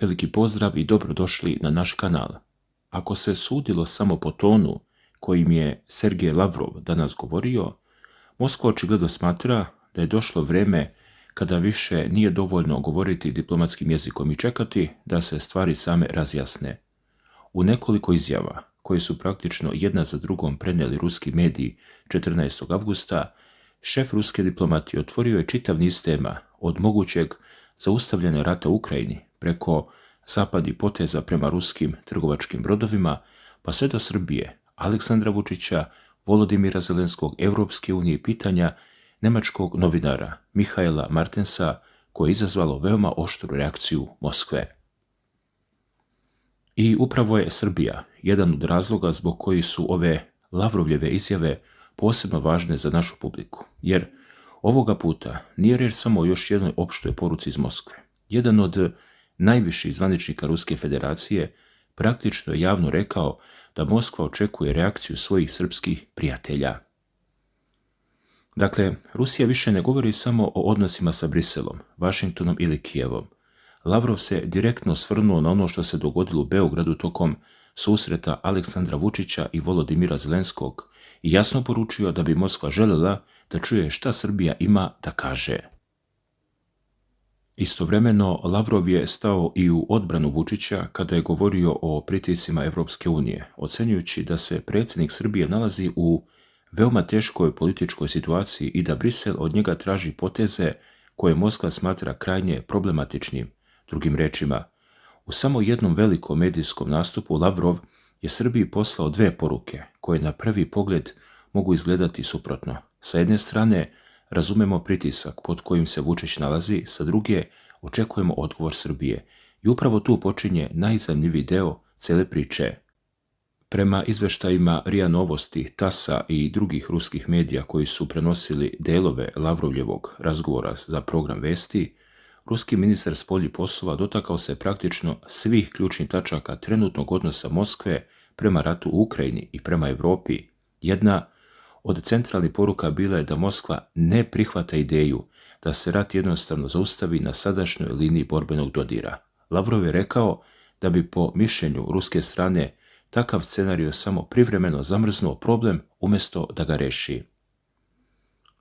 Veliki pozdrav i dobrodošli na naš kanal. Ako se sudilo samo po tonu kojim je Sergej Lavrov danas govorio, Moskva očigledno smatra da je došlo vrijeme kada više nije dovoljno govoriti diplomatskim jezikom i čekati da se stvari same razjasne. U nekoliko izjava, koje su praktično jedna za drugom prenijeli ruski mediji 14. avgusta, šef ruske diplomatije otvorio je čitav niz tema od mogućeg zaustavljanja rata u Ukrajini preko zapadnih poteza prema ruskim trgovačkim brodovima, pa sve do Srbije, Aleksandra Vučića, Volodimira Zelenskog, Europske unije i pitanja nemačkog novinara Mihaela Martensa, koje je izazvalo veoma oštru reakciju Moskve. I upravo je Srbija jedan od razloga zbog koji su ove Lavrovljeve izjave posebno važne za našu publiku, jer ovoga puta nije riječ samo o još jednoj opštoj poruci iz Moskve. Jedan od najviših zvaničnika Ruske federacije praktično je javno rekao da Moskva očekuje reakciju svojih srpskih prijatelja. Dakle, Rusija više ne govori samo o odnosima sa Briselom, Vašingtonom ili Kijevom. Lavrov se direktno osvrnuo na ono što se dogodilo u Beogradu tokom susreta Aleksandra Vučića i Volodimira Zelenskog i jasno poručio da bi Moskva željela da čuje šta Srbija ima da kaže. Istovremeno, Lavrov je stao i u odbranu Vučića kada je govorio o pritiscima Europske unije, ocenjujući da se predsjednik Srbije nalazi u veoma teškoj političkoj situaciji i da Brisel od njega traži poteze koje Moskva smatra krajnje problematičnim. Drugim rečima, u samo jednom velikom medijskom nastupu Lavrov je Srbiji poslao dve poruke koje na prvi pogled mogu izgledati suprotno. Sa jedne strane, razumemo pritisak pod kojim se Vučić nalazi, sa druge očekujemo odgovor Srbije. I upravo tu počinje najzanimljiviji deo cele priče. Prema izveštajima RIA Novosti, TASS-a i drugih ruskih medija koji su prenosili delove Lavrovljevog razgovora za program Vesti, ruski ministar spoljnih poslova dotakao se praktično svih ključnih tačaka trenutnog odnosa Moskve prema ratu u Ukrajini i prema Evropi. Jedna od centralnih poruka bila je da Moskva ne prihvata ideju da se rat jednostavno zaustavi na sadašnjoj liniji borbenog dodira. Lavrov je rekao da bi po mišljenju ruske strane takav scenario samo privremeno zamrznuo problem umjesto da ga reši.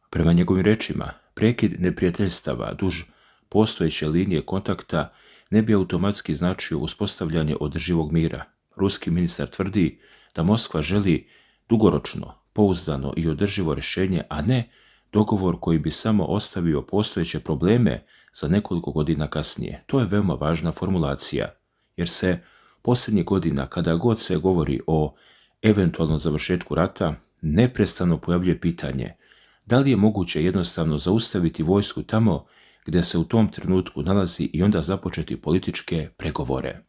Prema njegovim rečima, prekid neprijateljstava duž postojeće linije kontakta ne bi automatski značio uspostavljanje održivog mira. Ruski ministar tvrdi da Moskva želi dugoročno, pouzdano i održivo rješenje, a ne dogovor koji bi samo ostavio postojeće probleme za nekoliko godina kasnije. To je veoma važna formulacija, jer se posljednjih godina, kada god se govori o eventualnom završetku rata, neprestano pojavljuje pitanje da li je moguće jednostavno zaustaviti vojsku tamo gdje se u tom trenutku nalazi i onda započeti političke pregovore.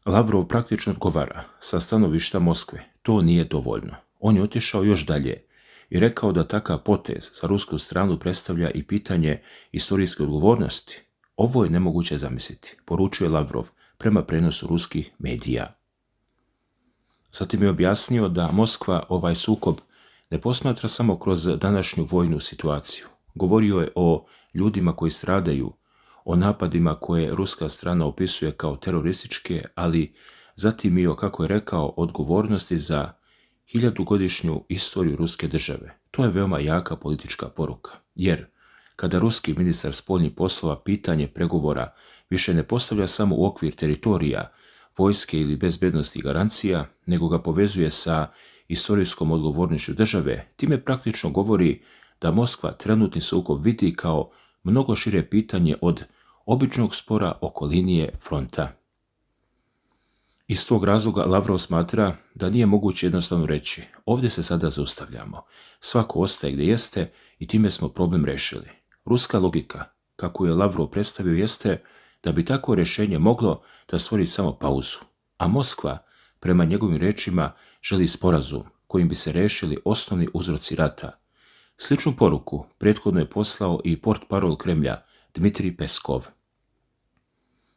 Lavrov praktično odgovara sa stanovišta Moskve. To nije dovoljno. On je otišao još dalje i rekao da takav potez za rusku stranu predstavlja i pitanje istorijske odgovornosti. Ovo je nemoguće zamisliti, poručuje Lavrov prema prenosu ruskih medija. Zatim je objasnio da Moskva ovaj sukob ne posmatra samo kroz današnju vojnu situaciju. Govorio je o ljudima koji stradaju, o napadima koje ruska strana opisuje kao terorističke, ali zatim i o, kako je rekao, odgovornosti za 1000-godišnju istoriju ruske države. To je veoma jaka politička poruka, jer kada ruski ministar spoljnih poslova pitanje pregovora više ne postavlja samo u okvir teritorija, vojske ili bezbednosti garancija, nego ga povezuje sa istorijskom odgovornošću države, time praktično govori da Moskva trenutni sukob vidi kao mnogo šire pitanje od običnog spora oko linije fronta. Iz tog razloga Lavrov smatra da nije moguće jednostavno reći ovdje se sada zaustavljamo, svako ostaje gdje jeste i time smo problem rešili. Ruska logika, kako je Lavrov predstavio, jeste da bi takvo rješenje moglo da stvori samo pauzu, a Moskva, prema njegovim rečima, želi sporazum kojim bi se rešili osnovni uzroci rata. Sličnu poruku prethodno je poslao i portparol Kremlja Dmitrij Peskov.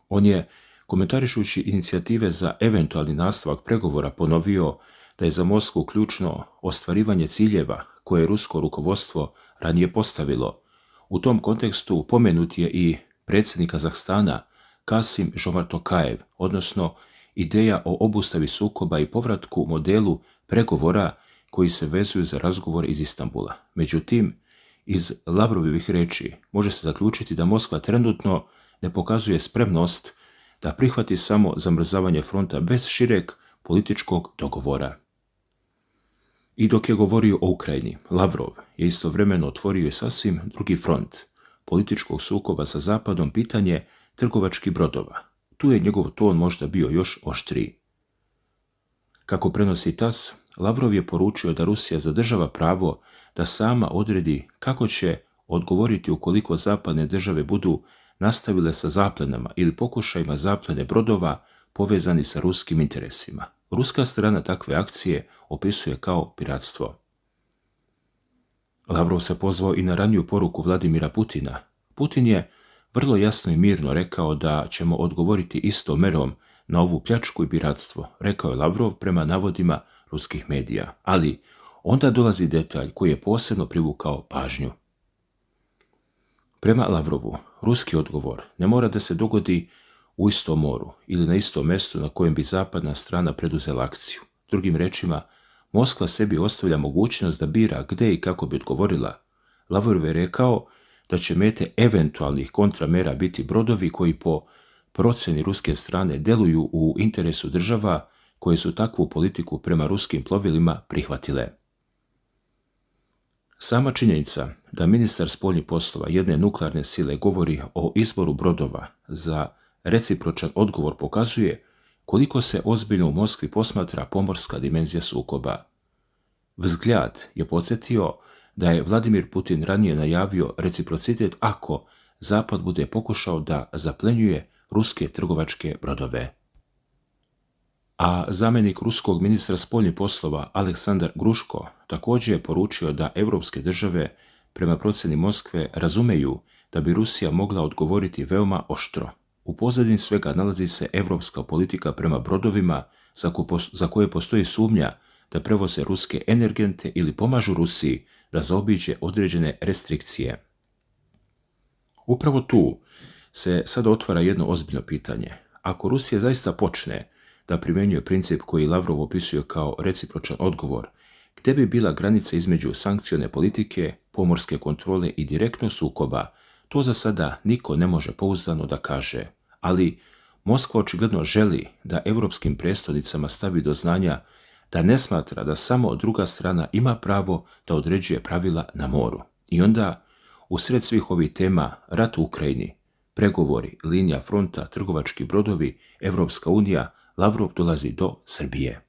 On je, komentarišući inicijative za eventualni nastavak pregovora, ponovio da je za Moskvu ključno ostvarivanje ciljeva koje je rusko rukovodstvo ranije postavilo. U tom kontekstu pomenut je i predsjednik Kazahstana Kasim Žomart Tokajev, odnosno ideja o obustavi sukoba i povratku modelu pregovora koji se vezuju za razgovor iz Istanbula. Međutim, iz Lavrovih riječi može se zaključiti da Moskva trenutno ne pokazuje spremnost da prihvati samo zamrzavanje fronta bez šireg političkog dogovora. I dok je govorio o Ukrajini, Lavrov je istovremeno otvorio i sasvim drugi front političkog sukoba sa Zapadom, pitanje trgovačkih brodova. Tu je njegov ton možda bio još oštriji. Kako prenosi TASS, Lavrov je poručio da Rusija zadržava pravo da sama odredi kako će odgovoriti ukoliko zapadne države budu nastavile sa zaplenama ili pokušajima zaplene brodova povezani sa ruskim interesima. Ruska strana takve akcije opisuje kao piratstvo. Lavrov se pozvao i na raniju poruku Vladimira Putina. Putin je vrlo jasno i mirno rekao da ćemo odgovoriti istom merom na ovu pljačku i piratstvo, rekao je Lavrov prema navodima ruskih medija. Ali onda dolazi detalj koji je posebno privukao pažnju. Prema Lavrovu, ruski odgovor ne mora da se dogodi u istom moru ili na istom mjestu na kojem bi zapadna strana preduzela akciju. Drugim rečima, Moskva sebi ostavlja mogućnost da bira gde i kako bi odgovorila. Lavrov je rekao da će mete eventualnih kontramera biti brodovi koji po proceni ruske strane deluju u interesu država koje su takvu politiku prema ruskim plovilima prihvatile. Sama činjenica da ministar spoljnih poslova jedne nuklearne sile govori o izboru brodova za recipročan odgovor pokazuje koliko se ozbiljno u Moskvi posmatra pomorska dimenzija sukoba. Vzgljad je podsjetio da je Vladimir Putin ranije najavio reciprocitet ako Zapad bude pokušao da zaplenjuje ruske trgovačke brodove. A zamjenik ruskog ministra spoljnih poslova Aleksandar Gruško također je poručio da evropske države prema proceni Moskve razumeju da bi Rusija mogla odgovoriti veoma oštro. U pozadini svega nalazi se evropska politika prema brodovima za koje postoji sumnja da prevoze ruske energente ili pomažu Rusiji da zaobiđe određene restrikcije. Upravo tu se sada otvara jedno ozbiljno pitanje. Ako Rusija zaista počne da primjenjuje princip koji Lavrov opisuje kao recipročan odgovor, gde bi bila granica između sankcione politike, pomorske kontrole i direktnog sukoba, to za sada niko ne može pouzdano da kaže, ali Moskva očigledno želi da evropskim prestolnicama stavi do znanja da ne smatra da samo druga strana ima pravo da određuje pravila na moru. I onda, usred svih ovih tema, rat u Ukrajini, pregovori, linija fronta, trgovački brodovi, Evropska unija, Lavrov dolazi do Srbije.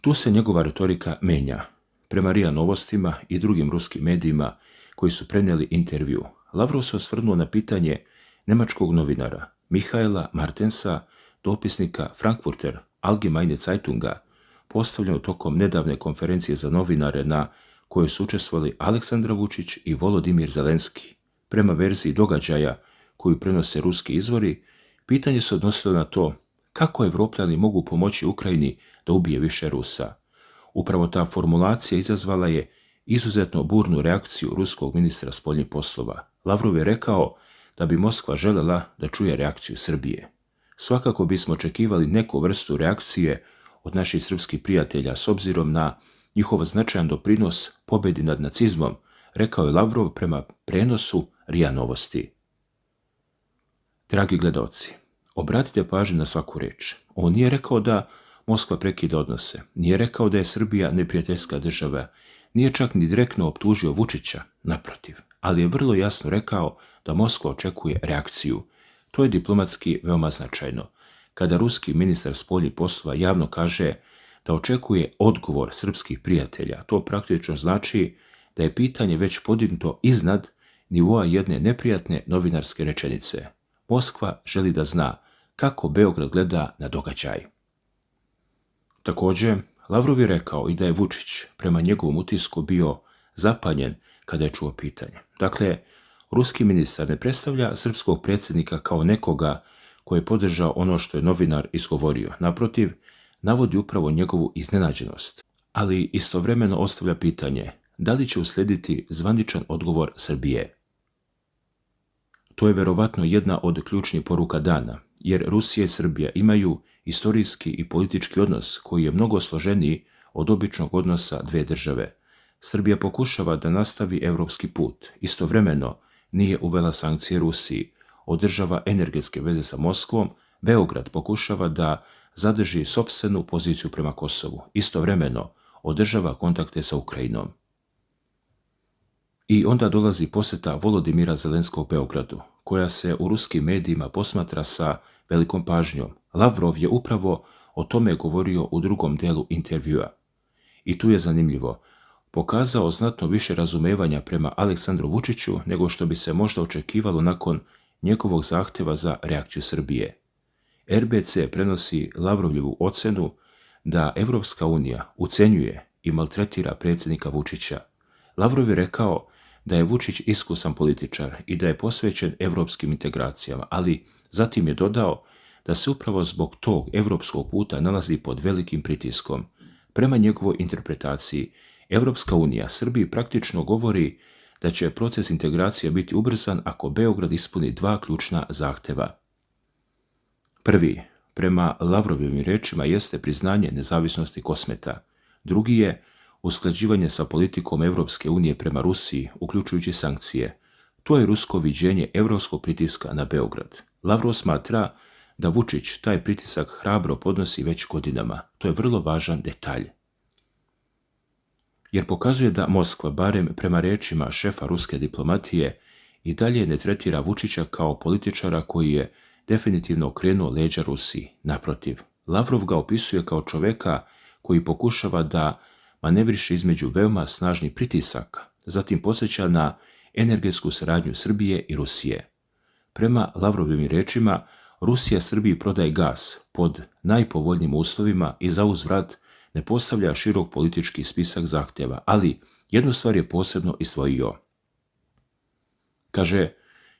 Tu se njegova retorika menja. Prema RIA Novostima i drugim ruskim medijima koji su prenijeli intervju, Lavrov se osvrnuo na pitanje nemačkog novinara Mihaela Martensa, dopisnika Frankfurter Allgemeine Zeitunga, postavljeno tokom nedavne konferencije za novinare na kojoj su učestvovali Aleksandar Vučić i Volodimir Zelenski. Prema verziji događaja koju prenose ruski izvori, pitanje se odnosilo na to kako Evropljani mogu pomoći Ukrajini da ubije više Rusa. Upravo ta formulacija izazvala je izuzetno burnu reakciju ruskog ministra spoljnih poslova. Lavrov je rekao da bi Moskva želela da čuje reakciju Srbije. Svakako bismo očekivali neku vrstu reakcije od naših srpskih prijatelja s obzirom na njihov značajan doprinos pobjedi nad nacizmom, rekao je Lavrov prema prenosu RIA Novosti. Dragi gledaoci, obratite pažnju na svaku reč. On nije rekao da Moskva prekida odnose, nije rekao da je Srbija neprijateljska država, nije čak ni direktno optužio Vučića, naprotiv, ali je vrlo jasno rekao da Moskva očekuje reakciju. To je diplomatski veoma značajno. Kada ruski ministar spoljnih poslova javno kaže da očekuje odgovor srpskih prijatelja, to praktično znači da je pitanje već podignuto iznad nivoa jedne neprijatne novinarske rečenice. Moskva želi da zna kako Beograd gleda na događaj. Također, Lavrov je rekao i da je Vučić prema njegovom utisku bio zapanjen kada je čuo pitanje. Dakle, ruski ministar ne predstavlja srpskog predsjednika kao nekoga koji je podržao ono što je novinar izgovorio. Naprotiv, navodi upravo njegovu iznenađenost, ali istovremeno ostavlja pitanje da li će uslijediti zvaničan odgovor Srbije. To je verovatno jedna od ključnih poruka dana, jer Rusija i Srbija imaju istorijski i politički odnos koji je mnogo složeniji od običnog odnosa dve države. Srbija pokušava da nastavi evropski put, istovremeno nije uvela sankcije Rusiji, održava energetske veze sa Moskvom, Beograd pokušava da zadrži sopstvenu poziciju prema Kosovu, istovremeno održava kontakte sa Ukrajinom. I onda dolazi posjeta Volodimira Zelenskog Beogradu, koja se u ruskim medijima posmatra sa velikom pažnjom. Lavrov je upravo o tome govorio u drugom delu intervjua. I tu je zanimljivo, pokazao znatno više razumevanja prema Aleksandru Vučiću nego što bi se možda očekivalo nakon njegovog zahtjeva za reakciju Srbije. RBC prenosi Lavrovljevu ocenu da Evropska unija ucenjuje i maltretira predsjednika Vučića. Lavrov je rekao da je Vučić iskusan političar i da je posvećen evropskim integracijama, ali zatim je dodao da se upravo zbog tog evropskog puta nalazi pod velikim pritiskom. Prema njegovoj interpretaciji, Evropska unija Srbiji praktično govori da će proces integracije biti ubrzan ako Beograd ispuni dva ključna zahtjeva. Prvi, prema Lavrovim rečima, jeste priznanje nezavisnosti Kosmeta. Drugi je usklađivanje sa politikom Evropske unije prema Rusiji, uključujući sankcije. To je rusko viđenje evropskog pritiska na Beograd. Lavrov smatra da Vučić taj pritisak hrabro podnosi već godinama. To je vrlo važan detalj. Jer pokazuje da Moskva, barem prema rečima šefa ruske diplomatije, i dalje ne tretira Vučića kao političara koji je definitivno okrenuo leđa Rusiji. Naprotiv, Lavrov ga opisuje kao čoveka koji pokušava da manevriše između veoma snažnih pritisaka, zatim podsjeća na energetsku saradnju Srbije i Rusije. Prema Lavrovim rečima, Rusija Srbiji prodaje gas pod najpovoljnijim uslovima i za uzvrat ne postavlja širok politički spisak zahtjeva, ali jednu stvar je posebno izdvojio. Kaže,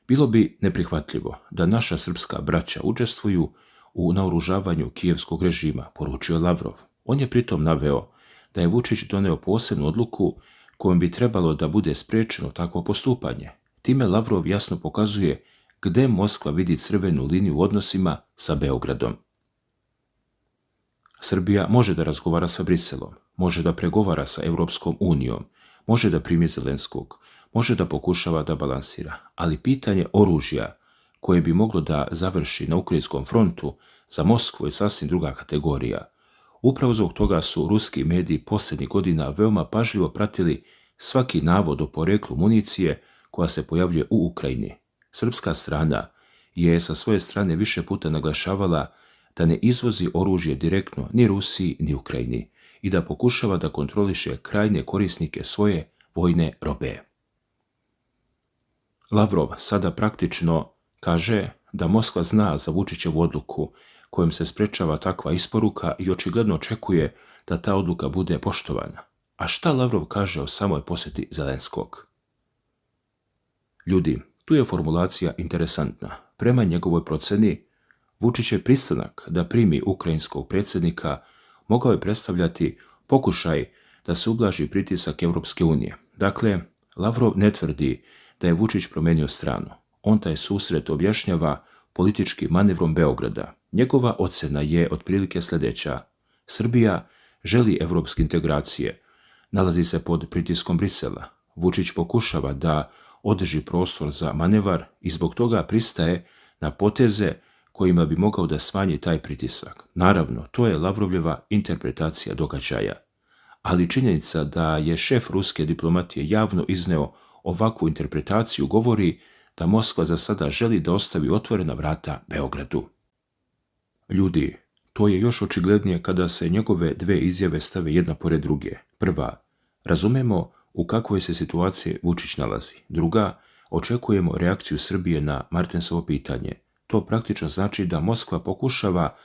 bilo bi neprihvatljivo da naša srpska braća učestvuju u naoružavanju kijevskog režima, poručio Lavrov. On je pritom naveo da je Vučić doneo posebnu odluku kojom bi trebalo da bude sprečeno takvo postupanje. Time Lavrov jasno pokazuje gde Moskva vidi crvenu liniju u odnosima sa Beogradom. Srbija može da razgovara sa Briselom, može da pregovara sa Evropskom unijom, može da primi Zelenskog, može da pokušava da balansira, ali pitanje oružja koje bi moglo da završi na ukrajinskom frontu za Moskvu je sasvim druga kategorija. Upravo zbog toga su ruski mediji posljednjih godina veoma pažljivo pratili svaki navod o poreklu municije koja se pojavljuje u Ukrajini. Srpska strana je sa svoje strane više puta naglašavala da ne izvozi oružje direktno ni Rusiji ni Ukrajini i da pokušava da kontroliše krajnje korisnike svoje vojne robe. Lavrov sada praktično kaže da Moskva zna za Vučićevu odluku kojom se sprečava takva isporuka i očigledno očekuje da ta odluka bude poštovana. A šta Lavrov kaže o samoj posjeti Zelenskog? Ljudi, tu je formulacija interesantna. Prema njegovoj proceni, Vučićev pristanak da primi ukrajinskog predsjednika mogao je predstavljati pokušaj da se ublaži pritisak Evropske unije. Dakle, Lavrov ne tvrdi da je Vučić promenio stranu. On taj susret objašnjava političkim manevrom Beograda. Njegova ocena je otprilike sljedeća. Srbija želi evropske integracije, nalazi se pod pritiskom Brisela. Vučić pokušava da održi prostor za manevar i zbog toga pristaje na poteze kojima bi mogao da smanji taj pritisak. Naravno, to je Lavrovljeva interpretacija događaja. Ali činjenica da je šef ruske diplomatije javno izneo ovakvu interpretaciju govori da Moskva za sada želi da ostavi otvorena vrata Beogradu. Ljudi, to je još očiglednije kada se njegove dve izjave stave jedna pored druge. Prva, razumemo u kakvoj se situaciji Vučić nalazi. Druga, očekujemo reakciju Srbije na Martensovo pitanje. To praktično znači da Moskva pokušava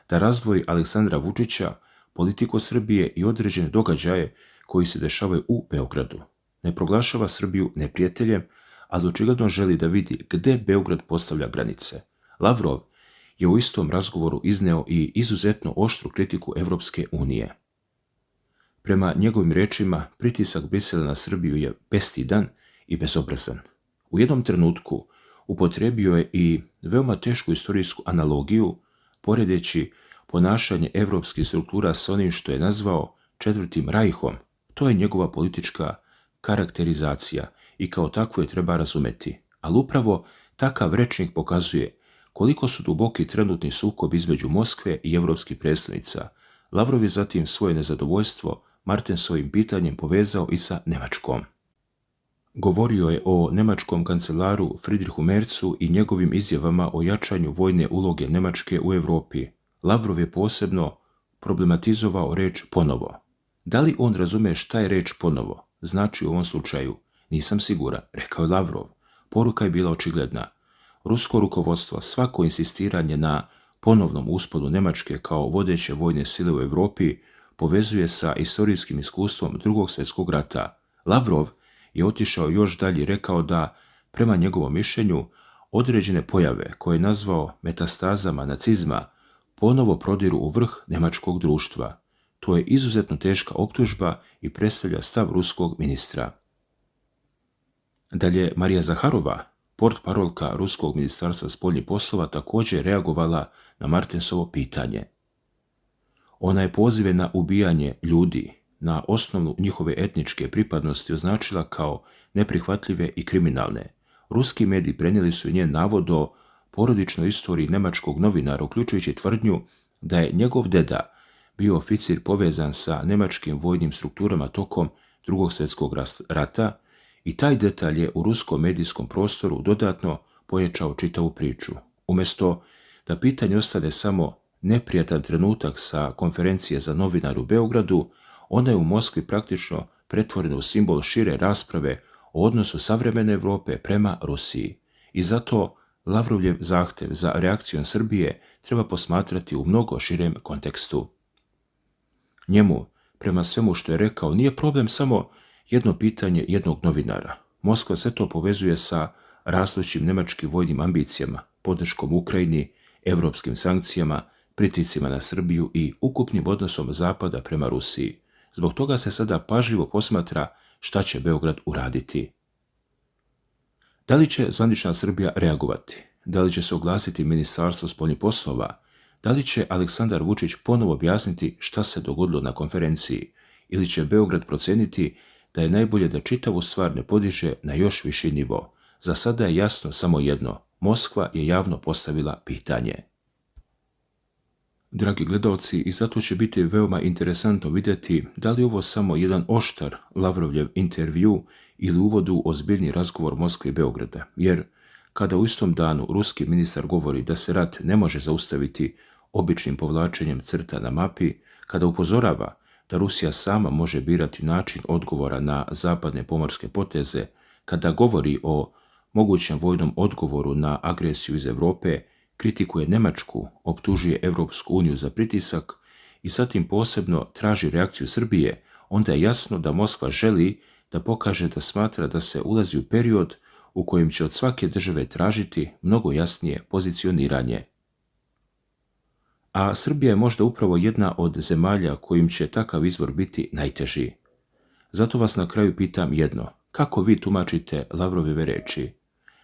da razdvoji Aleksandra Vučića, politiku Srbije i određene događaje koji se dešavaju u Beogradu. Ne proglašava Srbiju neprijateljem, ali očigledno želi da vidi gde Beograd postavlja granice. Lavrov je u istom razgovoru izneo i izuzetno oštru kritiku Evropske unije. Prema njegovim rečima, pritisak Brisela na Srbiju je bestidan i bezobrazan. U jednom trenutku Upotrijebio je i veoma tešku istorijsku analogiju, poredeći ponašanje evropskih struktura s onim što je nazvao Četvrtim rajhom. To je njegova politička karakterizacija i kao takvo je treba razumeti. Ali upravo takav rečnik pokazuje koliko su duboki trenutni sukob između Moskve i evropskih predstavnica. Lavrov je zatim svoje nezadovoljstvo Martensovim pitanjem povezao i sa Njemačkom. Govorio je o njemačkom kancelaru Friedrichu Merzu i njegovim izjavama o jačanju vojne uloge Njemačke u Europi. Lavrov je posebno problematizovao reč ponovo. Da li on razume šta je reč ponovo? Znači u ovom slučaju, nisam siguran, rekao je Lavrov. Poruka je bila očigledna. Rusko rukovodstvo svako insistiranje na ponovnom usponu Njemačke kao vodeće vojne sile u Europi povezuje sa istorijskim iskustvom Drugog svjetskog rata. Lavrov je otišao još dalje i rekao da, prema njegovom mišljenju, određene pojave koje je nazvao metastazama nacizma ponovo prodiru u vrh njemačkog društva. To je izuzetno teška optužba i predstavlja stav ruskog ministra. Dalje, Marija Zaharova, portparolka Ruskog ministarstva spoljnih poslova, također reagovala na Martensovo pitanje. Ona je pozive na ubijanje ljudi na osnovu njihove etničke pripadnosti označila kao neprihvatljive i kriminalne. Ruski mediji prenijeli su njen navod o porodičnoj istoriji njemačkog novinara, uključujući tvrdnju da je njegov deda bio oficir povezan sa njemačkim vojnim strukturama tokom Drugog svjetskog rata i taj detalj je u ruskom medijskom prostoru dodatno pojačao čitavu priču. Umjesto da pitanje ostane samo neprijatan trenutak sa konferencije za novinare u Beogradu, ona je u Moskvi praktično pretvorena u simbol šire rasprave o odnosu savremene Europe prema Rusiji. I zato Lavrovljev zahtjev za reakcijom Srbije treba posmatrati u mnogo širem kontekstu. Njemu, prema svemu što je rekao, nije problem samo jedno pitanje jednog novinara. Moskva sve to povezuje sa rastućim njemačkim vojnim ambicijama, podrškom Ukrajini, evropskim sankcijama, pritiscima na Srbiju i ukupnim odnosom Zapada prema Rusiji. Zbog toga se sada pažljivo posmatra šta će Beograd uraditi. Da li će zvanična Srbija reagovati? Da li će se oglasiti Ministarstvo spoljnih poslova? Da li će Aleksandar Vučić ponovo objasniti šta se dogodilo na konferenciji? Ili će Beograd proceniti da je najbolje da čitavu stvar ne podiže na još viši nivo? Za sada je jasno samo jedno. Moskva je javno postavila pitanje. Dragi gledalci, i zato će biti veoma interesantno vidjeti da li ovo samo jedan oštar Lavrovljev intervju ili uvod u ozbiljni razgovor Moskve i Beograda, jer kada u istom danu ruski ministar govori da se rat ne može zaustaviti običnim povlačenjem crta na mapi, kada upozorava da Rusija sama može birati način odgovora na zapadne pomorske poteze, kada govori o mogućem vojnom odgovoru na agresiju iz Europe, kritikuje Njemačku, optužuje Europsku uniju za pritisak i zatim posebno traži reakciju Srbije, onda je jasno da Moskva želi da pokaže da smatra da se ulazi u period u kojem će od svake države tražiti mnogo jasnije pozicioniranje. A Srbija je možda upravo jedna od zemalja kojim će takav izbor biti najteži. Zato vas na kraju pitam jedno, kako vi tumačite Lavrovljeve reči?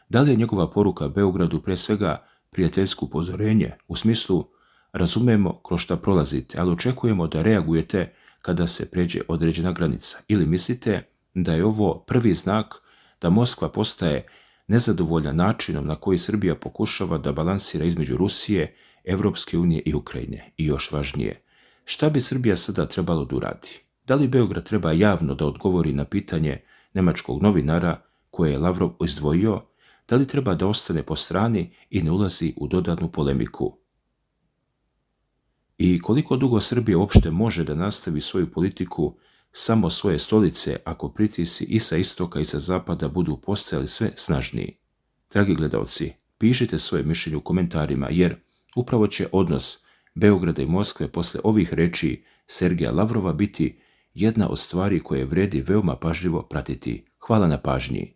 Da li je njegova poruka Beogradu pre svega prijateljsko upozorenje, u smislu razumemo kroz šta prolazite, ali očekujemo da reagujete kada se pređe određena granica? Ili mislite da je ovo prvi znak da Moskva postaje nezadovoljna načinom na koji Srbija pokušava da balansira između Rusije, Evropske unije i Ukrajine? I još važnije, šta bi Srbija sada trebalo da uradi? Da li Beograd treba javno da odgovori na pitanje nemačkog novinara koje je Lavrov izdvojio? Da li treba da ostane po strani i ne ulazi u dodatnu polemiku? I koliko dugo Srbija uopšte može da nastavi svoju politiku samo svoje stolice ako pritisci i sa istoka i sa zapada budu postajali sve snažniji? Dragi gledalci, pišite svoje mišljenje u komentarima, jer upravo će odnos Beograda i Moskve posle ovih reči Sergeja Lavrova biti jedna od stvari koje vredi veoma pažljivo pratiti. Hvala na pažnji.